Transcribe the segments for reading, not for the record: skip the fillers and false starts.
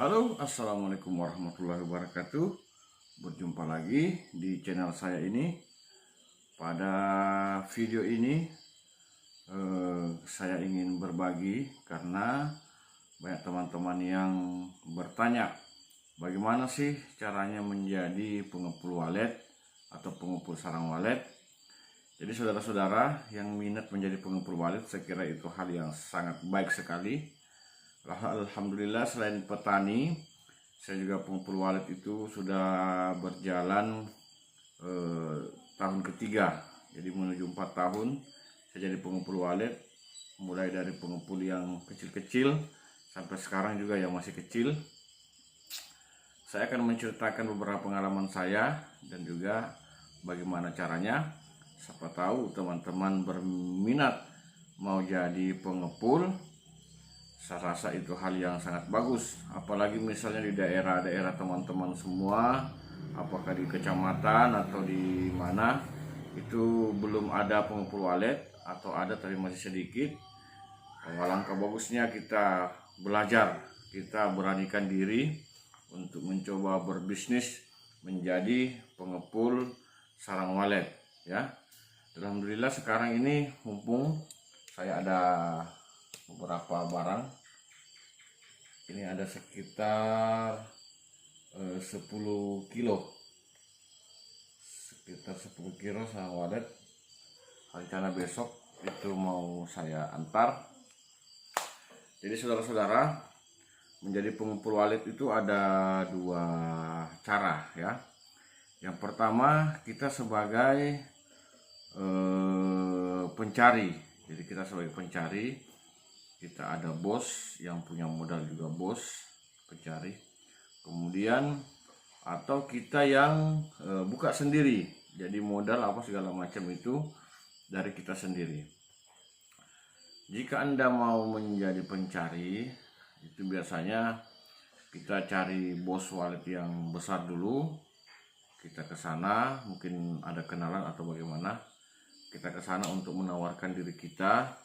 Halo, assalamualaikum warahmatullahi wabarakatuh. Berjumpa lagi di channel saya ini. Pada video ini saya ingin berbagi karena banyak teman-teman yang bertanya bagaimana sih caranya menjadi pengepul walet atau pengepul sarang walet. Jadi saudara-saudara yang minat menjadi pengepul walet, saya kira itu hal yang sangat baik sekali. Alhamdulillah, selain petani, saya juga pengepul walet itu sudah berjalan tahun ketiga. Jadi menuju 4 tahun saya jadi pengepul walet, mulai dari pengepul yang kecil-kecil sampai sekarang juga yang masih kecil. Saya akan menceritakan beberapa pengalaman saya dan juga bagaimana caranya. Siapa tahu teman-teman berminat mau jadi pengepul. Saya rasa itu hal yang sangat bagus, apalagi misalnya di daerah-daerah teman-teman semua, apakah di kecamatan atau di mana itu belum ada pengepul walet atau ada tapi masih sedikit. Alangkah bagusnya kita belajar, kita beranikan diri untuk mencoba berbisnis menjadi pengepul sarang walet, ya. Alhamdulillah sekarang ini mumpung saya ada beberapa barang. Ini ada sekitar 10 kilo, sarang walet. Rencana besok itu mau saya antar. Jadi saudara-saudara, menjadi pengepul walet itu ada dua cara, ya. Yang pertama, kita sebagai pencari. Jadi kita sebagai pencari, kita ada bos yang punya modal juga, bos pencari. Kemudian atau kita yang buka sendiri, jadi modal apa segala macam itu dari kita sendiri. Jika Anda mau menjadi pencari, itu biasanya kita cari bos walet yang besar dulu. Kita ke sana, mungkin ada kenalan atau bagaimana. Kita ke sana untuk menawarkan diri kita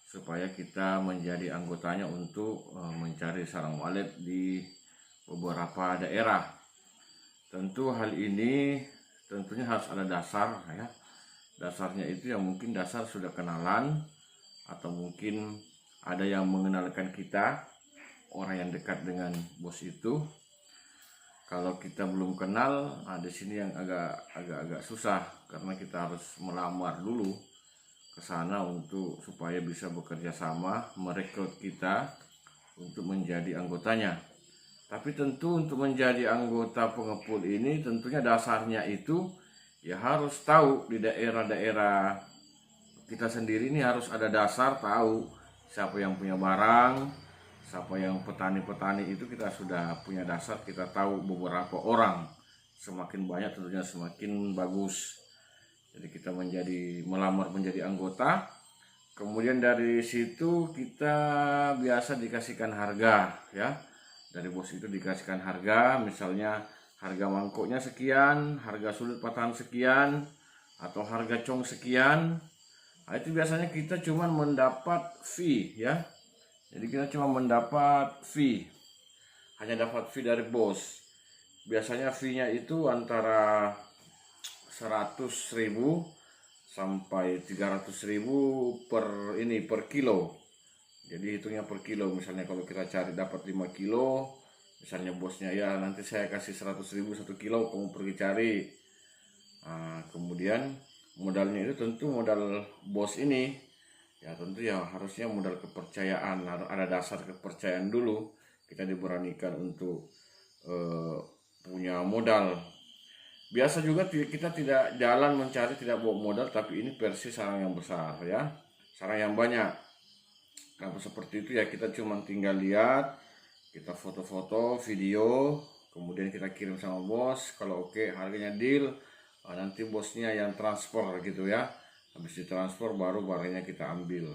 supaya kita menjadi anggotanya untuk mencari sarang walet di beberapa daerah. Tentu hal ini tentunya harus ada dasar, ya. Dasarnya itu yang mungkin dasar sudah kenalan atau mungkin ada yang mengenalkan kita, orang yang dekat dengan bos itu. Kalau kita belum kenal, di sini yang agak susah karena kita harus melamar dulu ke sana untuk supaya bisa bekerja sama, merekrut kita untuk menjadi anggotanya. Tapi tentu untuk menjadi anggota pengepul ini tentunya dasarnya itu ya harus tahu di daerah-daerah kita sendiri ini harus ada dasar, tahu siapa yang punya barang, siapa yang petani-petani itu kita sudah punya dasar, kita tahu beberapa orang. Semakin banyak tentunya semakin bagus. Jadi kita melamar menjadi anggota. Kemudian dari situ kita biasa dikasihkan harga, ya. Dari bos itu dikasihkan harga, misalnya harga mangkoknya sekian, harga sudut patahan sekian, atau harga cong sekian. Nah, itu biasanya kita cuma mendapat fee, ya. Jadi kita cuma mendapat fee, hanya dapat fee dari bos. Biasanya fee-nya itu antara 100.000 sampai 300.000 per kilo. Jadi hitungnya per kilo. Misalnya kalau kita cari dapat 5 kilo, misalnya bosnya ya nanti saya kasih 100.000 1 kilo, kamu pergi cari. Nah, kemudian modalnya itu tentu modal bos ini. Ya tentu ya harusnya modal kepercayaan, ada dasar kepercayaan dulu. Kita diberanikan untuk punya modal. Biasa juga kita tidak jalan mencari, tidak bawa modal, tapi ini versi sarang yang besar, ya, sarang yang banyak. Kalau seperti itu ya kita cuma tinggal lihat, kita foto-foto, video, kemudian kita kirim sama bos. Kalau oke, harganya deal, nanti bosnya yang transfer gitu, ya. Habis ditransfer baru barangnya kita ambil.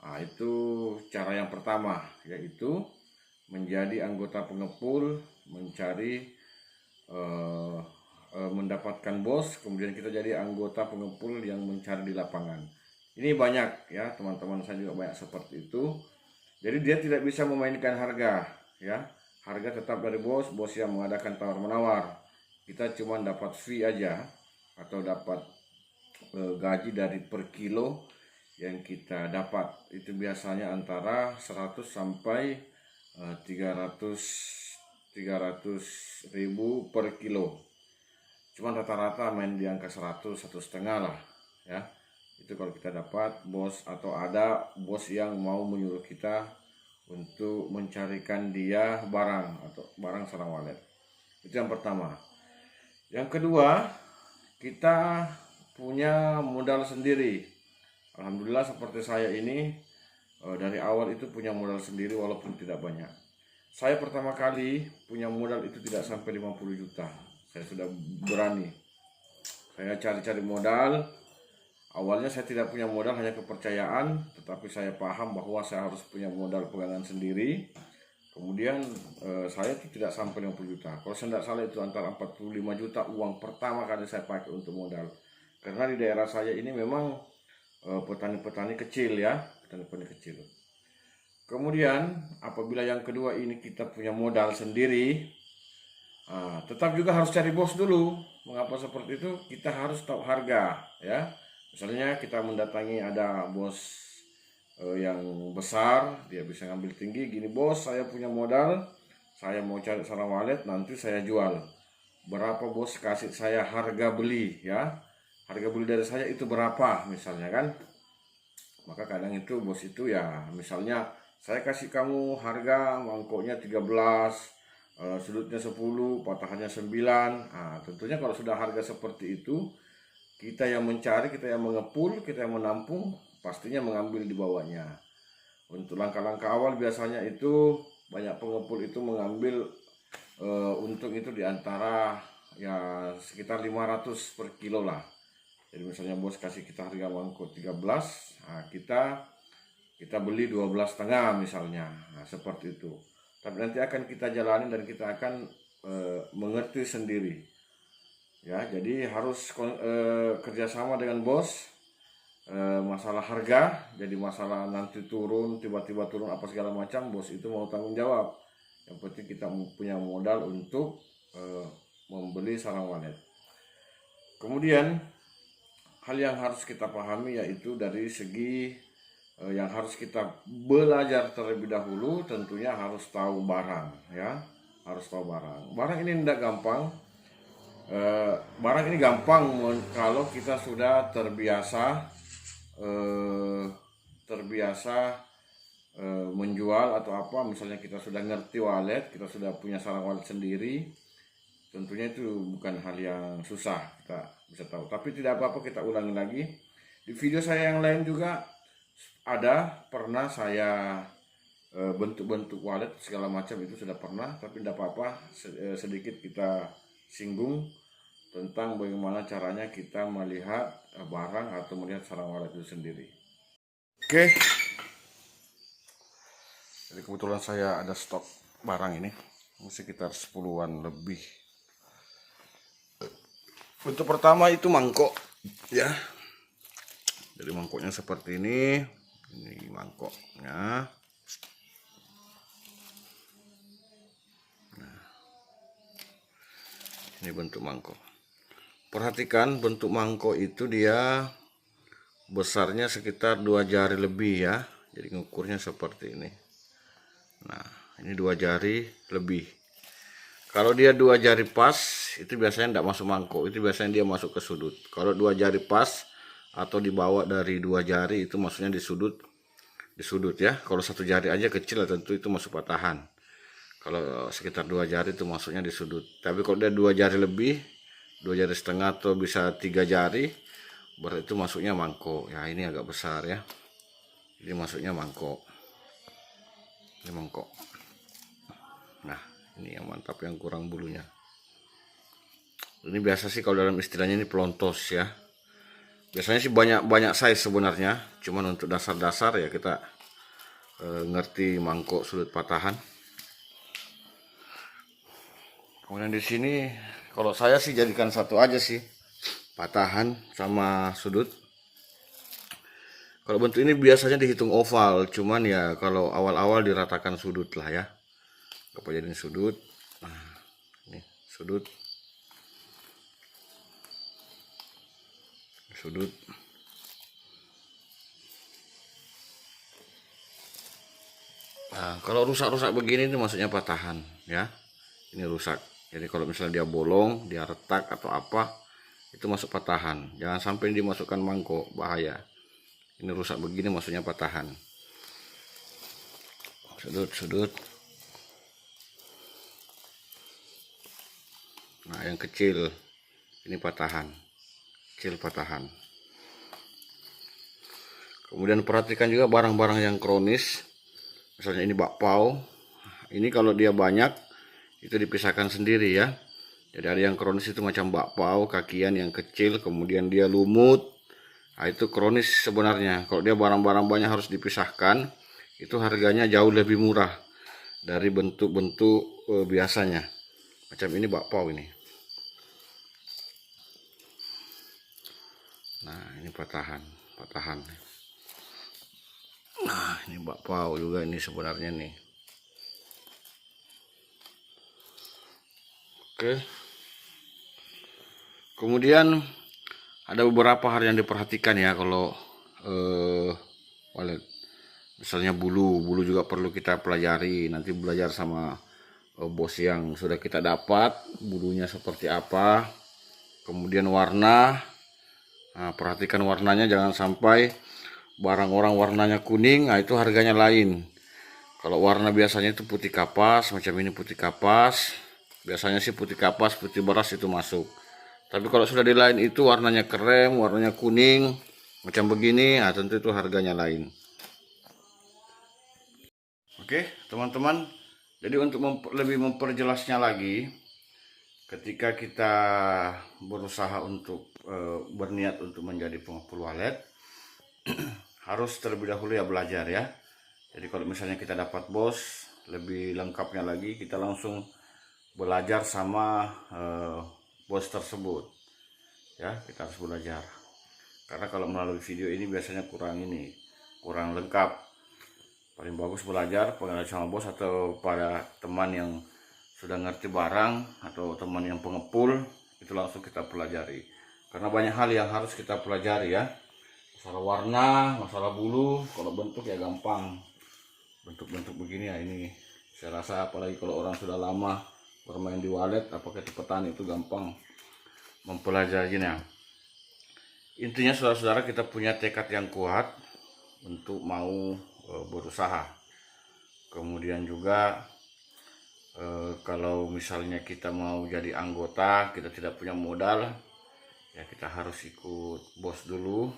Nah, itu cara yang pertama, yaitu menjadi anggota pengepul, mencari mendapatkan bos, kemudian kita jadi anggota pengepul yang mencari di lapangan. Ini banyak, ya, teman-teman saya juga banyak seperti itu. Jadi dia tidak bisa memainkan harga, ya. harga tetap dari bos yang mengadakan tawar-menawar. Kita cuma dapat fee aja atau dapat gaji dari per kilo yang kita dapat. Itu biasanya antara 100 sampai 300 ribu per kilo. Cuman rata-rata main di angka 100, 1,5 lah ya. Itu kalau kita dapat bos atau ada bos yang mau menyuruh kita untuk mencarikan dia barang atau barang sarang walet. Itu yang pertama. Yang kedua, kita punya modal sendiri. Alhamdulillah seperti saya ini dari awal itu punya modal sendiri walaupun tidak banyak. Saya pertama kali punya modal itu tidak sampai 50 juta. Saya sudah berani. Saya cari-cari modal. Awalnya saya tidak punya modal, hanya kepercayaan, tetapi saya paham bahwa saya harus punya modal pegangan sendiri. Kemudian saya tidak sampai 50 juta. Kalau saya tidak salah itu antara 45 juta uang pertama kali saya pakai untuk modal. Karena di daerah saya ini memang petani-petani kecil ya, petani-petani kecil. Kemudian apabila yang kedua ini kita punya modal sendiri, tetap juga harus cari bos dulu. Mengapa seperti itu? Kita harus tahu harga ya. Misalnya kita mendatangi ada bos yang besar, dia bisa ngambil tinggi. Gini bos, saya punya modal, saya mau cari sarang walet, nanti saya jual. Berapa bos kasih saya harga beli ya? Harga beli dari saya itu berapa misalnya kan? Maka kadang itu bos itu ya, misalnya saya kasih kamu harga mangkoknya 13, sudutnya 10, patahannya 9. Tentunya kalau sudah harga seperti itu, kita yang mencari, kita yang mengepul, kita yang menampung, pastinya mengambil di bawahnya. Untuk langkah-langkah awal biasanya itu banyak pengepul itu mengambil untung itu di antara ya sekitar 500 per kilo lah. Jadi misalnya bos kasih kita harga mangkok 13, kita beli 12,5 misalnya. Seperti itu. Tapi nanti akan kita jalani dan kita akan mengerti sendiri. Ya, jadi harus kerjasama dengan bos. Masalah harga, jadi masalah nanti turun, tiba-tiba turun apa segala macam, bos itu mau tanggung jawab. Yang penting kita punya modal untuk membeli sarang walet. Kemudian hal yang harus kita pahami yaitu dari segi yang harus kita belajar terlebih dahulu, tentunya harus tahu barang ya, harus tahu barang. Barang ini tidak gampang. Barang ini gampang kalau kita sudah terbiasa menjual atau apa, misalnya kita sudah ngerti walet, kita sudah punya sarang walet sendiri, tentunya itu bukan hal yang susah, kita bisa tahu. Tapi tidak apa-apa, kita ulangi lagi. Di video saya yang lain juga ada, pernah saya bentuk-bentuk walet segala macam itu sudah pernah, tapi tidak apa-apa, sedikit kita singgung tentang bagaimana caranya kita melihat barang atau melihat sarang walet itu sendiri. Oke. Jadi kebetulan saya ada stok barang ini sekitar 10-an lebih. Untuk pertama itu mangkok ya. Jadi mangkoknya seperti ini. Ini mangkoknya. Nah, ini bentuk mangkok. Perhatikan bentuk mangkok itu dia besarnya sekitar 2 jari lebih ya. Jadi ngukurnya seperti ini. Nah, ini 2 jari lebih. Kalau dia 2 jari pas, itu biasanya tidak masuk mangkok. Itu biasanya dia masuk ke sudut. Kalau 2 jari pas atau dibawa dari 2 jari itu maksudnya di sudut ya. Kalau 1 jari aja kecil tentu itu masuk patahan. Kalau sekitar 2 jari itu masuknya di sudut. Tapi kalau dia 2 jari lebih, 2 jari setengah atau bisa 3 jari, berarti itu masuknya mangkok. Ya ini agak besar ya. Jadi masuknya mangkok. Ini mangkok. Nah, ini yang mantap, yang kurang bulunya. Ini biasa sih kalau dalam istilahnya ini pelontos ya. Biasanya sih banyak size sebenarnya. Cuman untuk dasar-dasar ya kita ngerti mangkok sudut patahan. Kemudian di sini kalau saya sih jadikan satu aja sih, patahan sama sudut. Kalau bentuk ini biasanya dihitung oval, cuman ya kalau awal-awal diratakan sudut lah ya. Apa jadiin sudut. Nah, ini sudut. Nah, kalau rusak-rusak begini itu maksudnya patahan ya. Ini rusak. Jadi kalau misalnya dia bolong, dia retak atau apa, itu masuk patahan. Jangan sampai dimasukkan mangkok, bahaya. Ini rusak begini maksudnya patahan. Sudut. Nah, yang kecil ini patahan. Kecil patahan. Kemudian perhatikan juga barang-barang yang kronis. Misalnya ini bakpao. Ini kalau dia banyak itu dipisahkan sendiri ya. Jadi ada yang kronis itu macam bakpao, kakian yang kecil, kemudian dia lumut. Nah, itu kronis sebenarnya. Kalau dia barang-barang banyak harus dipisahkan, itu harganya jauh lebih murah dari bentuk-bentuk biasanya. Macam ini bakpao ini. Nah, ini patahan. Nah, ini bakpao juga ini sebenarnya nih. Oke. Kemudian ada beberapa hal yang diperhatikan ya kalau walet. Misalnya bulu juga perlu kita pelajari. Nanti belajar sama bos yang sudah kita dapat, bulunya seperti apa. Kemudian warna. Nah, perhatikan warnanya, jangan sampai barang orang warnanya kuning, nah itu harganya lain. Kalau warna biasanya itu putih kapas, macam ini putih kapas. Biasanya sih putih kapas, putih beras itu masuk. Tapi kalau sudah di lain itu warnanya krem, warnanya kuning, macam begini, nah tentu itu harganya lain. Oke, teman-teman. Jadi untuk lebih memperjelasnya lagi, ketika kita berusaha untuk berniat untuk menjadi pengepul walet, harus terlebih dahulu ya belajar ya. Jadi kalau misalnya kita dapat bos, lebih lengkapnya lagi kita langsung belajar sama bos tersebut ya. Kita harus belajar, karena kalau melalui video ini biasanya kurang lengkap. Paling bagus belajar pengenalan sama bos atau pada teman yang sudah ngerti barang atau teman yang pengepul, itu langsung kita pelajari. Karena banyak hal yang harus kita pelajari ya. Masalah warna, masalah bulu, kalau bentuk ya gampang. Bentuk-bentuk begini ya ini saya rasa apalagi kalau orang sudah lama bermain di walet, apakah itu petani, itu gampang mempelajarinya. Intinya saudara-saudara, kita punya tekad yang kuat untuk mau berusaha. Kemudian juga kalau misalnya kita mau jadi anggota, kita tidak punya modal, ya kita harus ikut bos dulu.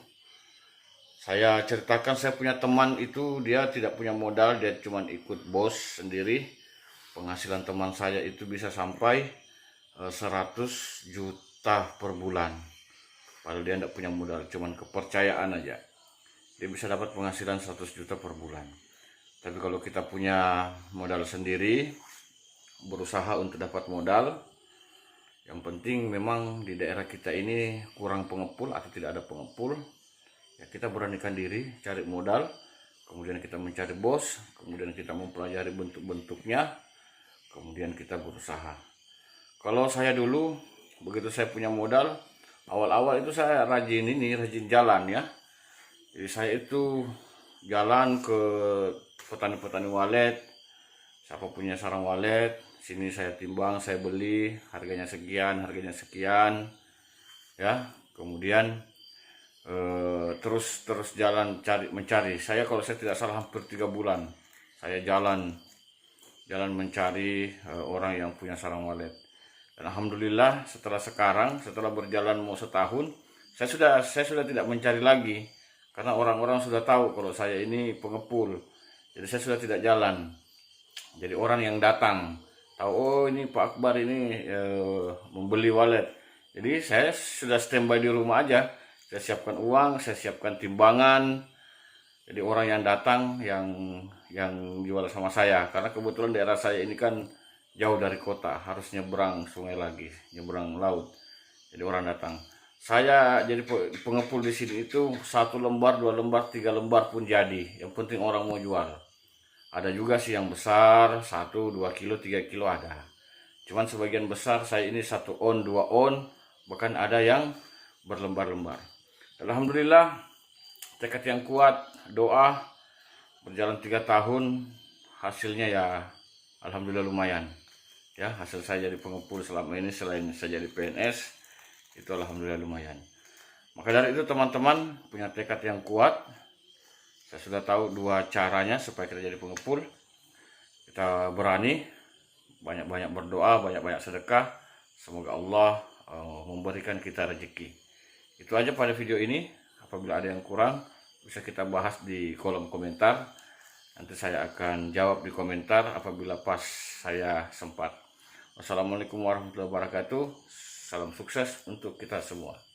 Saya ceritakan, saya punya teman itu dia tidak punya modal, dia cuma ikut bos sendiri. Penghasilan teman saya itu bisa sampai 100 juta per bulan. Padahal dia tidak punya modal, cuma kepercayaan aja. Dia bisa dapat penghasilan 100 juta per bulan. Tapi kalau kita punya modal sendiri, berusaha untuk dapat modal, yang penting memang di daerah kita ini kurang pengepul atau tidak ada pengepul, ya kita beranikan diri cari modal, kemudian kita mencari bos, kemudian kita mempelajari bentuk-bentuknya, kemudian kita berusaha. Kalau saya dulu begitu saya punya modal, awal-awal itu saya rajin jalan ya. Jadi saya itu jalan ke petani-petani walet, siapa punya sarang walet, sini saya timbang, saya beli, harganya sekian ya. Kemudian terus jalan mencari. Saya kalau saya tidak salah hampir 3 bulan saya jalan mencari orang yang punya sarang walet. Dan alhamdulillah setelah berjalan mau setahun, saya sudah tidak mencari lagi, karena orang-orang sudah tahu kalau saya ini pengepul. Jadi saya sudah tidak jalan. Jadi orang yang datang tahu, oh ini Pak Akbar ini membeli walet. Jadi saya sudah standby di rumah aja. Saya siapkan uang, saya siapkan timbangan. Jadi orang yang datang yang jual sama saya, karena kebetulan daerah saya ini kan jauh dari kota, harus nyebrang sungai lagi, nyebrang laut. Jadi orang datang. Saya jadi pengepul di sini itu 1 lembar, 2 lembar, 3 lembar pun jadi. Yang penting orang mau jual. Ada juga sih yang besar 1-2 kilo 3 kilo ada. Cuman sebagian besar saya ini 1 on 2 on, bahkan ada yang berlembar-lembar. Alhamdulillah, tekad yang kuat, doa, berjalan 3 tahun, hasilnya ya alhamdulillah lumayan. Ya, hasil saya jadi pengepul selama ini selain saya jadi PNS, itu alhamdulillah lumayan. Maka dari itu teman-teman punya tekad yang kuat. Saya sudah tahu 2 caranya supaya kita jadi pengepul. Kita berani, banyak-banyak berdoa, banyak-banyak sedekah. Semoga Allah memberikan kita rezeki. Itu aja pada video ini. Apabila ada yang kurang, bisa kita bahas di kolom komentar. Nanti saya akan jawab di komentar apabila pas saya sempat. Wassalamualaikum warahmatullahi wabarakatuh. Salam sukses untuk kita semua.